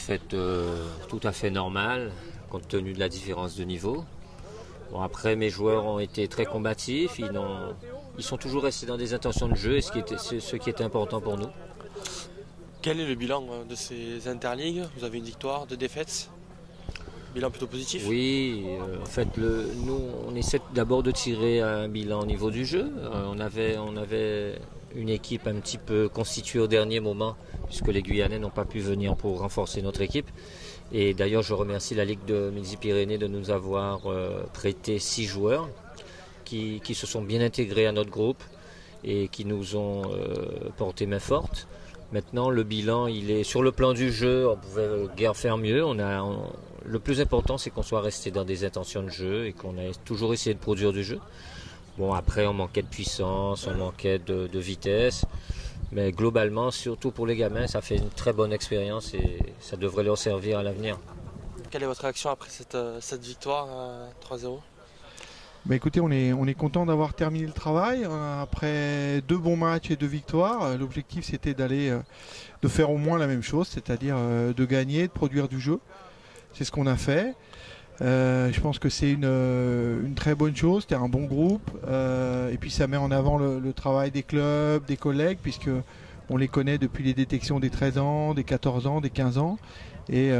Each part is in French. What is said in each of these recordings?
défaite tout à fait normale, compte tenu de la différence de niveau. Bon, après, mes joueurs ont été très combatifs, ils sont toujours restés dans des intentions de jeu, et ce qui était important pour nous. Quel est le bilan de ces interligues? Vous avez une victoire, 2 défaites. Bilan plutôt positif? Oui, en fait, nous, on essaie d'abord de tirer un bilan au niveau du jeu. On avait une équipe un petit peu constituée au dernier moment, puisque les Guyanais n'ont pas pu venir pour renforcer notre équipe. Et d'ailleurs, je remercie la Ligue de Midi-Pyrénées de nous avoir prêté 6 joueurs qui se sont bien intégrés à notre groupe et qui nous ont porté main forte. Maintenant, le bilan, il est sur le plan du jeu, on pouvait guère faire mieux. Le plus important, c'est qu'on soit resté dans des intentions de jeu et qu'on ait toujours essayé de produire du jeu. Bon, après, on manquait de puissance, on manquait de vitesse. Mais globalement, surtout pour les gamins, ça fait une très bonne expérience et ça devrait leur servir à l'avenir. Quelle est votre réaction après cette victoire 3-0? Bah écoutez, on est content d'avoir terminé le travail. Après 2 bons matchs et 2 victoires, l'objectif c'était de faire au moins la même chose, c'est-à-dire de gagner, de produire du jeu. C'est ce qu'on a fait. Je pense que c'est une très bonne chose, c'était un bon groupe. Et puis ça met en avant le travail des clubs, des collègues, puisque on les connaît depuis les détections des 13 ans, des 14 ans, des 15 ans. Et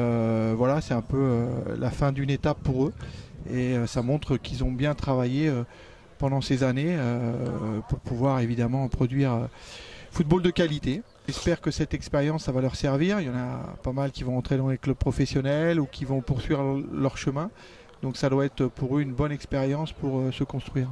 voilà, c'est un peu la fin d'une étape pour eux. Et ça montre qu'ils ont bien travaillé pendant ces années pour pouvoir évidemment produire football de qualité. J'espère que cette expérience, ça va leur servir. Il y en a pas mal qui vont entrer dans les clubs professionnels ou qui vont poursuivre leur chemin. Donc ça doit être pour eux une bonne expérience pour se construire.